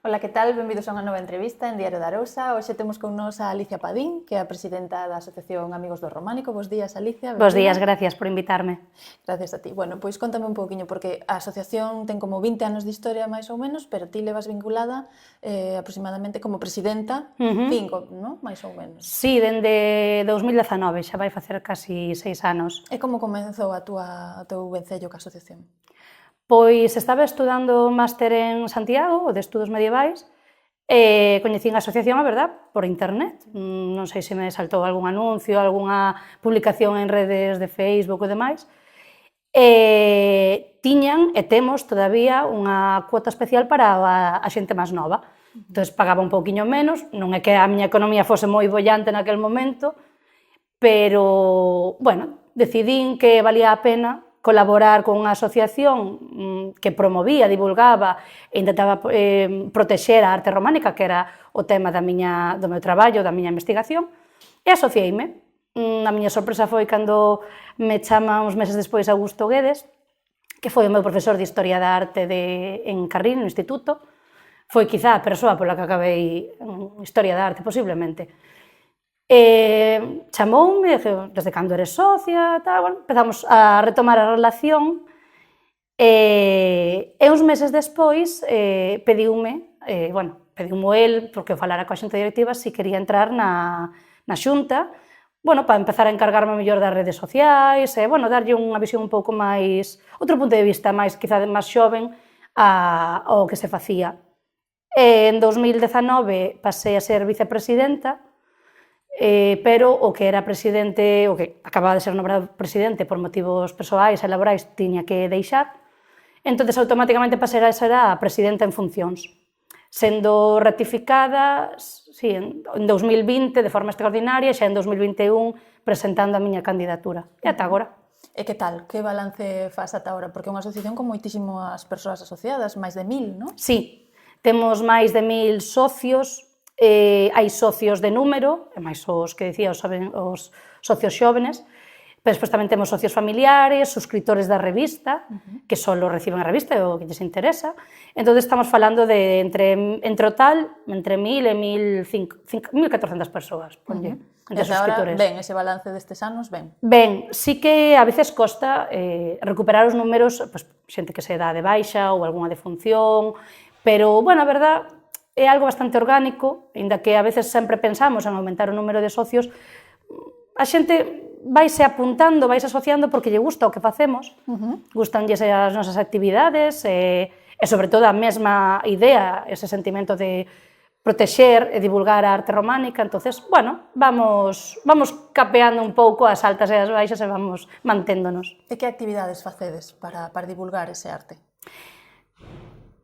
Ola, que tal? Benvidos a unha nova entrevista en Diario da Arousa. Hoxe temos con nos a Alicia Padín, que é a presidenta da Asociación Amigos do Románico. Bos días, Alicia. Bos días, gracias por invitarme. Gracias a ti. Bueno, pois contame un pouquiño, porque a asociación ten como 20 anos de historia, máis ou menos, pero ti levas vinculada aproximadamente como presidenta 5, non? Máis ou menos. Sí, dende 2019, xa vai facer casi 6 anos. E como comezou o teu vencello ca asociación? Pois estaba estudando un máster en Santiago, o de Estudos Medievais, e coñecín a asociación, a verdad, por internet. Non sei se me saltou algún anuncio, algunha publicación en redes de Facebook e demais. Tiñan, e temos todavía, unha cuota especial para a xente máis nova. Entón, pagaba un pouquiño menos, non é que a miña economía fose moi bollante naquel momento, pero, bueno, decidín que valía a pena colaborar con unha asociación que promovía, divulgaba e intentaba protexer a arte románica, que era o tema do meu traballo, da miña investigación, e asociei-me. A miña sorpresa foi cando me chama uns meses despois Augusto Guedes, que foi o meu profesor de Historia da Arte en Carril, no instituto. Foi quizá a persoa pola que acabei en Historia da Arte, posiblemente. Chamoume, desde cando eres socia, empezamos a retomar a relación, e uns meses despois pediume el, porque eu falara coa xunta directiva, se quería entrar na xunta, para empezar a encargarme mellor das redes sociais, e darlle unha visión un pouco máis, outro punto de vista máis, quizá máis xoven ao que se facía. En 2019 pasei a ser vicepresidenta, pero o que era presidente, o que acababa de ser nombrado presidente por motivos persoais e laborais, tiña que deixar. Entón, automáticamente pasei a ser a presidenta en funcións, sendo ratificada en 2020 de forma extraordinaria, xa en 2021 presentando a miña candidatura. E ata agora. E que tal? Que balance faz ata agora? Porque é unha asociación con moitísimas persoas asociadas, máis de 1000, non? Sí, temos máis de 1000 socios. Hai socios de número, e máis os que dicía, os socios xóvenes, pero despois tamén temos socios familiares, suscriptores da revista, que só reciben a revista e o que lles interesa. Entón, estamos falando de entre o tal, entre 1000 e 1400 persoas, ponlle, entre suscriptores. Ben, ese balance destes anos, ben. Ben, sí que a veces costa recuperar os números, xente que se dá de baixa ou algunha defunción, pero, a verdad, é algo bastante orgánico, aínda que a veces sempre pensamos en aumentar o número de socios, a xente vaise apuntando, vaise asociando porque lle gusta o que facemos, gustanlles as nosas actividades e sobre todo a mesma idea, ese sentimento de protexer e divulgar a arte románica. Entonces, vamos capeando un pouco as altas e as baixas e vamos manténdonos. E que actividades facedes para divulgar ese arte?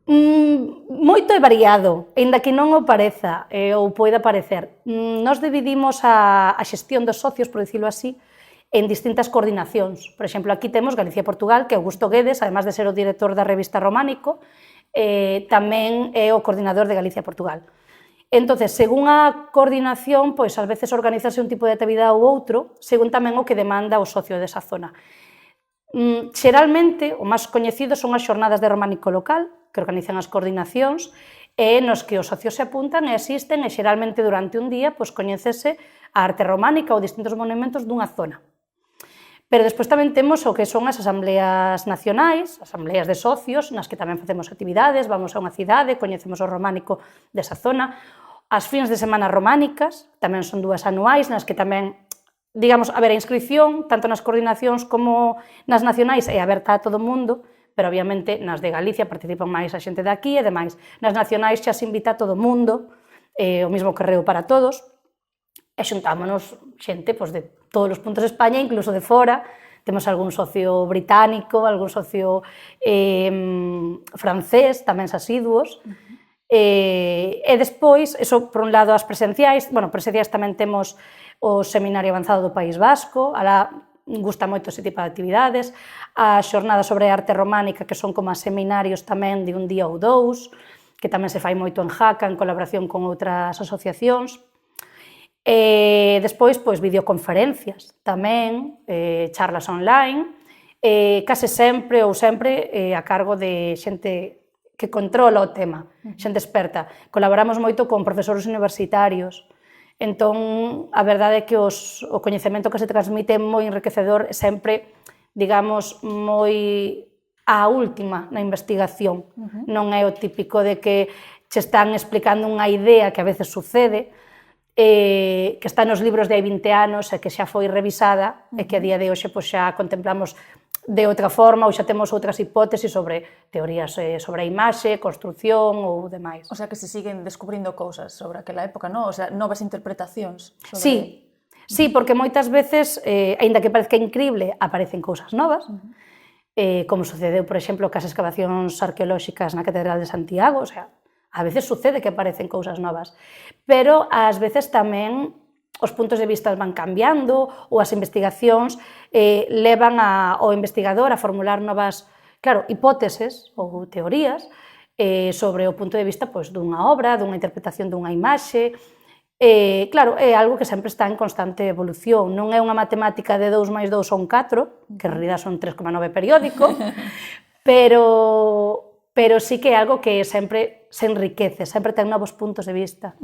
Moito e variado, aínda que non o pareza ou poida parecer. Nós dividimos a xestión dos socios, por dicilo así, en distintas coordinacións. Por exemplo, aquí temos Galicia e Portugal, que Augusto Guedes, además de ser o director da revista Románico, tamén é o coordinador de Galicia e Portugal. Entón, según a coordinación, pois ás veces organizase un tipo de actividade ou outro, según tamén o que demanda o socio desa zona. Xeralmente, o máis coñecido son as xornadas de románico local, que organizan as coordinacións, e nos que os socios se apuntan e asisten, e xeralmente durante un día coñécese a arte románica ou distintos monumentos dunha zona. Pero despois tamén temos o que son as asambleas nacionais, asambleas de socios, nas que tamén facemos actividades, vamos a unha cidade, coñecemos o románico desa zona. As fins de semana románicas, tamén son 2 anuais, nas que tamén, digamos, a inscripción, tanto nas coordinacións como nas nacionais, é aberta a todo o mundo, pero obviamente nas de Galicia participan máis a xente de aquí e demais. Nas nacionais xa se invita a todo o mundo, o mesmo carreo para todos, e xuntámonos xente de todos os puntos de España, incluso de fora. Temos algún socio británico, algún socio francés, tamén asiduos. E despois, eso por un lado as presenciais, presenciais tamén temos o Seminario Avanzado do País Vasco, alá gusta moito ese tipo de actividades, as xornadas sobre arte románica, que son como as seminarios tamén de un día ou 2, que tamén se fai moito en Jaca, en colaboración con outras asociacións. E despois, videoconferencias tamén, charlas online, case sempre ou sempre a cargo de xente que controla o tema, xente experta. Colaboramos moito con profesores universitarios, entón a verdade é que o coñecemento que se transmite é moi enriquecedor, sempre, digamos, moi á última na investigación. Non é o típico de que che están explicando unha idea que a veces sucede, que está nos libros de hai 20 anos e que xa foi revisada e que a día de hoxe xa contemplamos de outra forma ou xa temos outras hipótesis sobre teorías sobre a imaxe, construción ou demais. O sea, que se siguen descubrindo cousas sobre aquela época, non? O sea, novas interpretacións Sí, sobre... sí, porque moitas veces, aínda que parezca incrible, aparecen cousas novas, como sucedeu, por exemplo, cas excavacións arqueolóxicas na Catedral de Santiago, o sea, a veces sucede que aparecen cousas novas, pero ás veces tamén os puntos de vista van cambiando ou as investigacións levan ao investigador a formular novas, claro, hipóteses ou teorías sobre o punto de vista dunha obra, dunha interpretación dunha imaxe. Claro, é algo que sempre está en constante evolución, non é unha matemática de 2 máis 2 son 4, que en realidad son 3,9 periódico, pero sí que é algo que sempre se enriquece, sempre ten novos puntos de vista.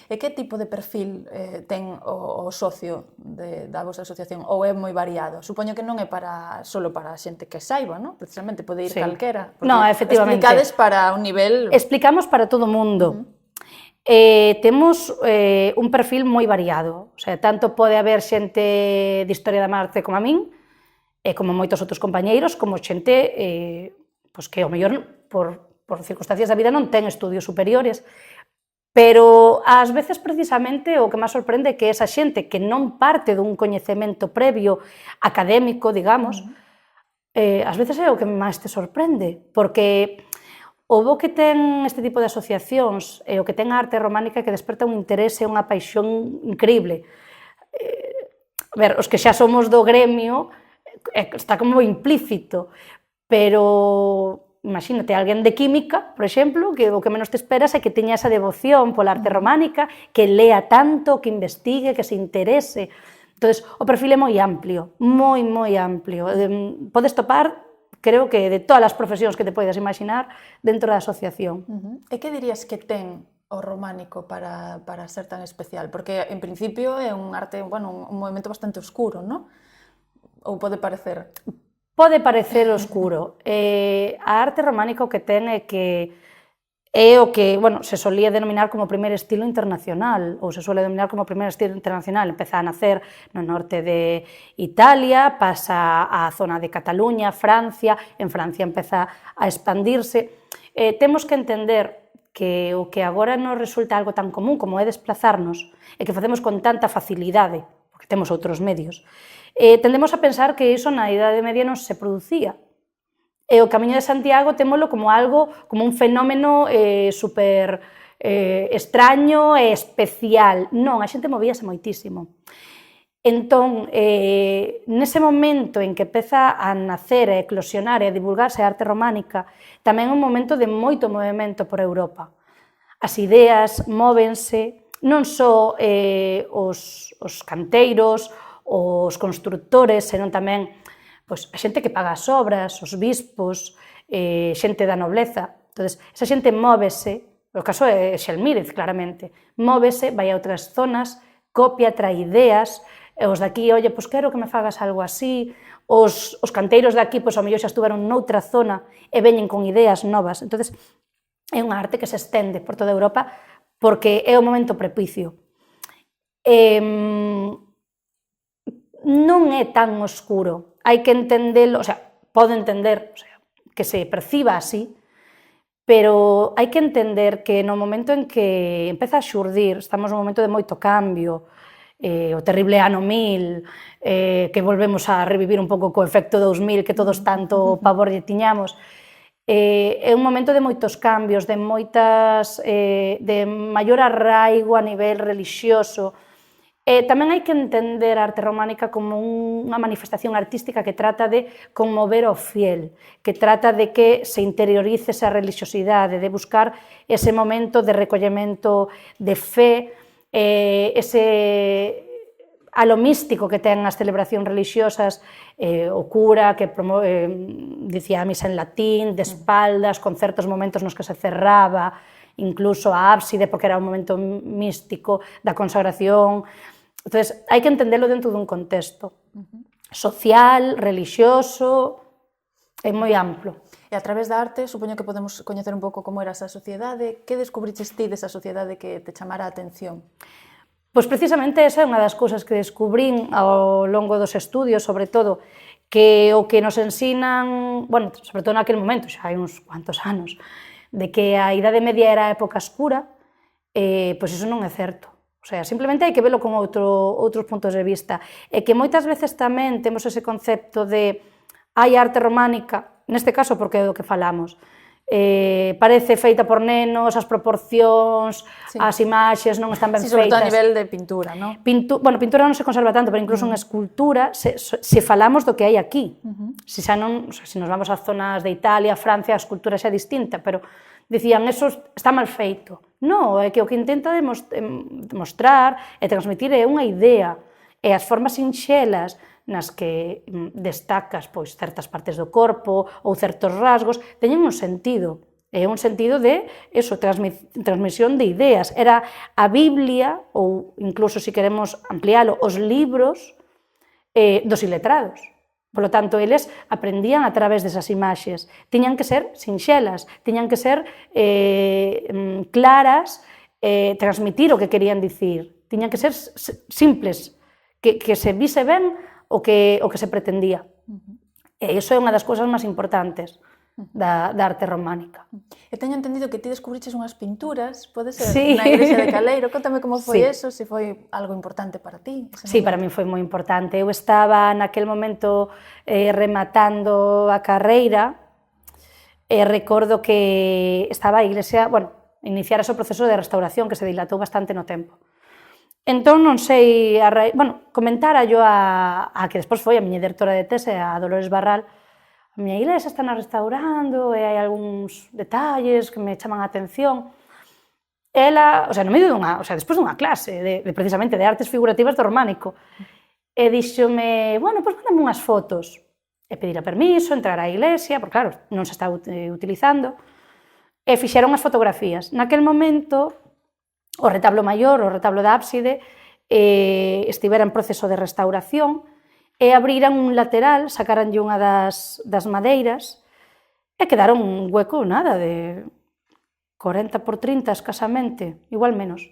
E que tipo de perfil ten o socio da vosa asociación? Ou é moi variado? Supoño que non é solo para a xente que saiba, non? Precisamente pode ir calquera. No, efectivamente. Explicades para un nivel... Explicamos para todo o mundo. Temos un perfil moi variado, o sea, tanto pode haber xente de Historia da Marte como a min, como moitos outros compañeiros, como xente que ao mellor por circunstancias da vida non ten estudios superiores, pero ás veces precisamente o que máis sorprende é que esa xente que non parte dun coñecemento previo académico, digamos, ás veces é o que máis te sorprende, porque o bo que ten este tipo de asociacións e o que ten a arte románica que desperta un interese e unha paixón increíble. A ver, os que xa somos do gremio está como implícito, pero imagínate, alguén de química, por exemplo, que o que menos te esperas é que teña esa devoción pola arte románica, que lea tanto, que investigue, que se interese. Entón, o perfil é moi amplio, moi amplio. Podes topar, creo que de todas as profesións que te podes imaginar dentro da asociación. E que dirías que ten o románico para ser tan especial? Porque, en principio, é un arte, un movimento bastante oscuro, non? Ou pode parecer? Pode parecer oscuro. A arte románica o que ten é que é o que, se solía denominar como o primeiro estilo internacional, ou se suele denominar como o primeiro estilo internacional. Empeza a nacer no norte de Italia, pasa á zona de Cataluña, Francia, en Francia empeza a expandirse. Temos que entender que o que agora nos resulta algo tan común como é desplazarnos, e que facemos con tanta facilidade, porque temos outros medios, tendemos a pensar que iso na Idade Media non se producía. E o Camiño de Santiago témolo como algo, como un fenómeno super extraño e especial. Non, a xente movíase moitísimo. Entón, nese momento en que empeza a nacer, a eclosionar e a divulgarse a arte románica, tamén é un momento de moito movimento por Europa. As ideas móvense, non só os canteiros, os constructores, senón tamén a xente que paga as obras, os bispos, xente da nobleza. Entón, esa xente móvese, o caso é Xelmírez, claramente, móvese, vai a outras zonas, copia, trae ideas, os daqui, oye, quero que me fagas algo así, os canteiros daqui, ao mellor xa estuveron noutra zona e veñen con ideas novas. Entón, é unha arte que se estende por toda Europa porque é o momento propicio. Non é tan oscuro. Hai que entendelo, pode entender que se perciba así, pero hai que entender que no momento en que empeza a xurdir, estamos nun momento de moito cambio, o terrible ano 1000, que volvemos a revivir un pouco co efecto 2000 que todos tanto pavor lle tiñamos, é un momento de moitos cambios, de maior arraigo a nivel relixioso. Tamén hai que entender a arte románica como unha manifestación artística que trata de conmover ao fiel, que trata de que se interiorice esa relixiosidade, de buscar ese momento de recollemento de fe, a lo místico que ten as celebracións religiosas, o cura que dicía a misa en latín, de espaldas, con certos momentos nos que se cerraba, incluso a ábside, porque era un momento místico da consagración. Entonces, hai que entendelo dentro dun contexto social, religioso, é moi amplo. E a través da arte, supoño que podemos coñecer un pouco como era esa sociedade. Que descubriches ti desa sociedade que te chamara a atención? Pois precisamente esa é unha das cousas que descubrín ao longo dos estudios, sobre todo, que o que nos ensinan, bueno, sobre todo naquele momento, xa hai uns cuantos anos, de que a Idade Media era a época escura, pois iso non é certo. O sea, simplemente hai que velo con outros puntos de vista. E que moitas veces tamén temos ese concepto de hai arte románica, neste caso porque é do que falamos, parece feita por nenos, as proporcións, as imaxes non están ben feitas. Sobre todo a nivel de pintura, non? Bueno, pintura non se conserva tanto, pero incluso en escultura, se falamos do que hai aquí. Se nos vamos ás zonas de Italia, Francia, a escultura xa é distinta, pero dicían, eso está mal feito. Non, é que o que intenta demostrar e transmitir é unha idea, e as formas sinxelas nas que destacas pois certas partes do corpo ou certos rasgos, teñen un sentido. É un sentido de eso, transmisión de ideas. Era a Biblia, ou incluso, se queremos ampliálo, os libros dos iletrados. Por lo tanto, eles aprendían a través desas imaxes. Tiñan que ser sinxelas, tiñan que ser claras, transmitir o que querían dicir. Tiñan que ser simples, que se vise ben o que se pretendía. E iso é unha das cousas máis importantes da arte románica. E teño entendido que ti descubriches unhas pinturas, pode ser, sí, na igrexa de Caleiro. Contame como foi eso, se foi algo importante para ti. Sí, para min foi moi importante. Eu estaba naquel momento rematando a carreira e recordo que estaba a iglesia, bueno, iniciar ese proceso de restauración que se dilatou bastante no tempo. Entón, non sei, comentara yo a que despois foi a miña directora de tese, a Dolores Barral, a miña iglesia están restaurando e hai algúns detalles que me chaman a atención. Ela, no medio despois dunha clase, precisamente, de artes figurativas do románico, e díxome, bueno, pois mándame unhas fotos. E pedira permiso, entrar á iglesia, porque claro, non se está utilizando, e fixeron as fotografías. Naquel momento, o retablo maior, o retablo da ábside, estivera en proceso de restauración e abriran un lateral, sacaranlle unha das madeiras e quedaron un hueco, nada, de 40 por 30 escasamente, igual menos.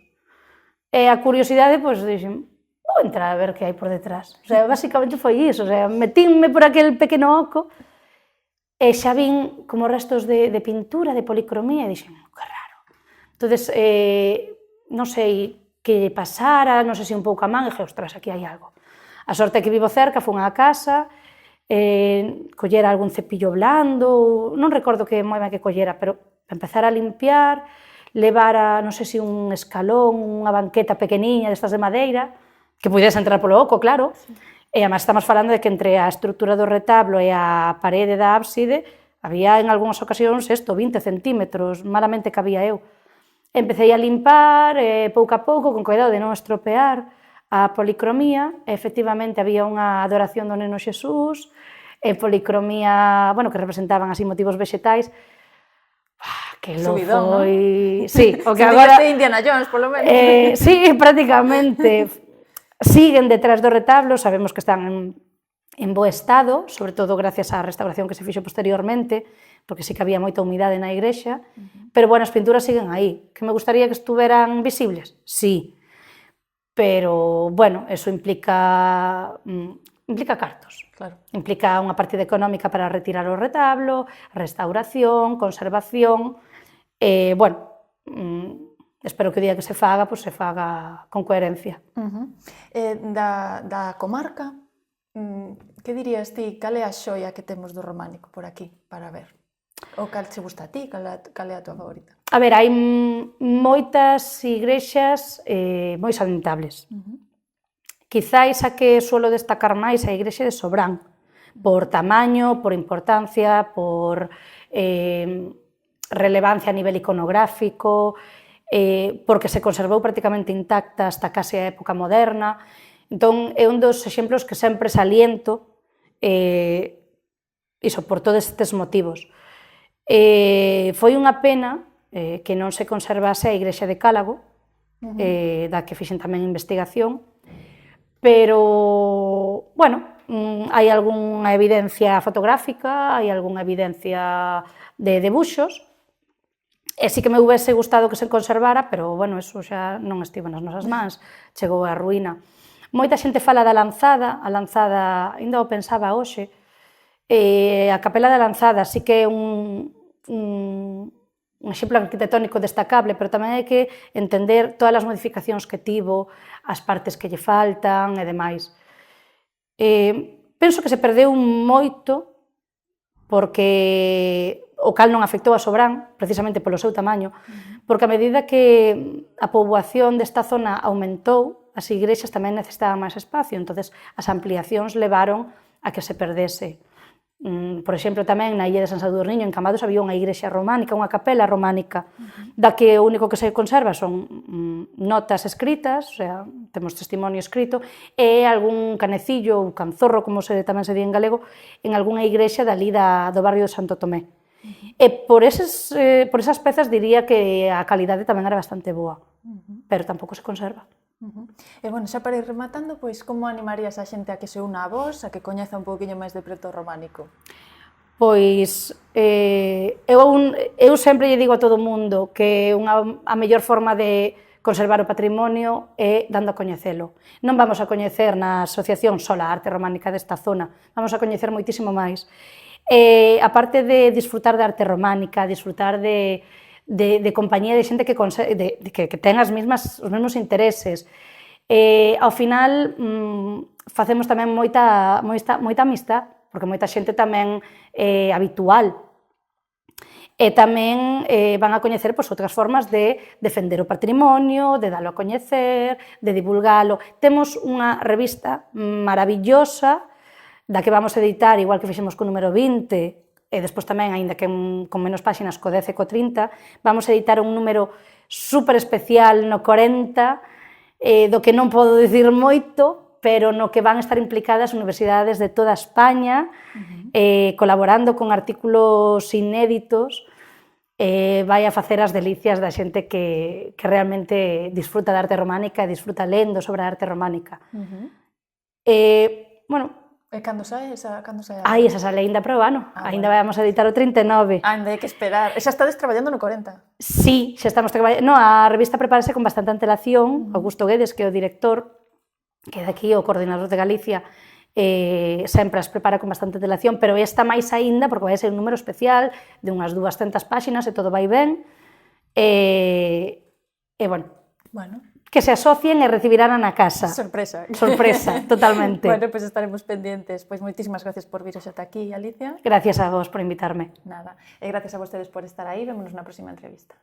E a curiosidade, pois, dixen, vou entrar a ver que hai por detrás. O sea, basicamente foi iso, o sea, metínme por aquel pequeno oco e xa vin como restos de pintura, de policromía, e dixen, que raro. Entonces, non sei que pasara, non sei se un pouco a man, e dije, ostras, aquí hai algo. A sorte que vivo cerca, fun á casa, collera algún cepillo blando, non recordo que moi ben que collera, pero empezar a limpiar, levar non sei se un escalón, unha banqueta pequeniña destas de madeira, que pudese entrar polo oco, claro, e además estamos falando de que entre a estrutura do retablo e a parede da ábside había en algunhas ocasións 20 centímetros, malamente cabía eu. Empecé a limpar, pouco a pouco, con cuidado de non estropear a policromía. Efectivamente, había unha adoración do Neno Xesús, policromía, que representaban así motivos vexetais. Que lo foi... Sí, o que agora... Indiana Jones, polo menos. Sí, prácticamente. Siguen detrás do retablo, sabemos que están en bo estado, sobre todo gracias á restauración que se fixo posteriormente, porque sí que había moita humidade na igrexa, pero, as pinturas siguen aí. Que me gustaría que estuveran visibles? Sí, pero, eso implica cartos. Claro. Implica unha partida económica para retirar o retablo, restauración, conservación, espero que o día que se faga, se faga con coherencia. Da comarca, que dirías ti, cal é a xoia que temos do románico por aquí, para ver? Ou cal che gusta a ti, cal é a tua favorita? A ver, hai moitas igrexas moi salientables. Quizáis a que suelo destacar máis a igrexa de Sobrán, por tamaño, por importancia, por relevancia a nivel iconográfico, porque se conservou prácticamente intacta hasta case a época moderna, Entón, é un dos exemplos que sempre saliento iso, por todos estes motivos. Foi unha pena que non se conservase a igrexa de Cálago, da que fixen tamén investigación, pero, bueno, hai algunha evidencia fotográfica, hai algunha evidencia de debuxos, e sí que me houvese gustado que se conservara, pero, bueno, eso xa non estivo nas nosas mans, chegou a ruína. Moita xente fala da Lanzada, a Lanzada, ainda o pensaba hoxe, a Capela da Lanzada sí que é un exemplo arquitectónico destacable, pero tamén hai que entender todas as modificacións que tivo, as partes que lle faltan e demais. Penso que se perdeu moito porque o cal non afectou a Sobrán, precisamente polo seu tamaño, porque a medida que a poboación desta zona aumentou, as igrexas tamén necesitaban máis espacio, entonces as ampliacións levaron a que se perdese. Por exemplo, tamén na illa de San Sadurniño, en Cambados, había unha igrexa románica, unha capela románica, da que o único que se conserva son notas escritas, o sea, temos testimonio escrito, e algún canecillo ou canzorro, como tamén se di en galego, en algunha igrexa dali do barrio de Santo Tomé. E por esas pezas diría que a calidade tamén era bastante boa, pero tampouco se conserva. E, bueno, xa para ir rematando, pois, como animarías a xente a que se una a vos, a que coñeza un pouquiño máis de preto o románico? Pois, eu sempre lle digo a todo o mundo que a mellor forma de conservar o patrimonio é dando a coñecelo. Non vamos a coñecer na asociación só a arte románica desta zona, vamos a coñecer moitísimo máis. A parte de disfrutar da arte románica, disfrutar de compañía de xente que ten os mesmos intereses. Ao final, facemos tamén moita amistad, porque moita xente tamén é habitual. E tamén van a coñecer outras formas de defender o patrimonio, de dalo a coñecer, de divulgalo. Temos unha revista maravillosa, da que vamos a editar, igual que fixemos co número 20, e despois tamén, aínda que con menos páxinas, co 10 e co 30, vamos a editar un número super especial no 40, do que non podo dicir moito, pero no que van a estar implicadas universidades de toda España, colaborando con artículos inéditos, vai a facer as delicias da xente que realmente disfruta da arte románica e disfruta lendo sobre a arte románica. Bueno, E cando sae esa? Ai, esa sale aínda para o ano. Aínda vamos a editar o 39. Ainda hai que esperar. E xa estades traballando no 40? Sí, xa estamos traballando. No, a revista prepárase con bastante antelación. Augusto Guedes, que é o director, que é daqui o coordinador de Galicia, sempre as prepara con bastante antelación, pero esta máis aínda, porque vai ser un número especial de unhas 200 páxinas e todo vai ben. Bueno, que se asocien e recibirán na casa. Sorpresa. Sorpresa, totalmente. Bueno, pois estaremos pendientes. Pois moitísimas gracias por vir hoxe ata aquí, Alicia. Gracias a vos por invitarme. Nada. E gracias a vostedes por estar aí. Vémonos na próxima entrevista.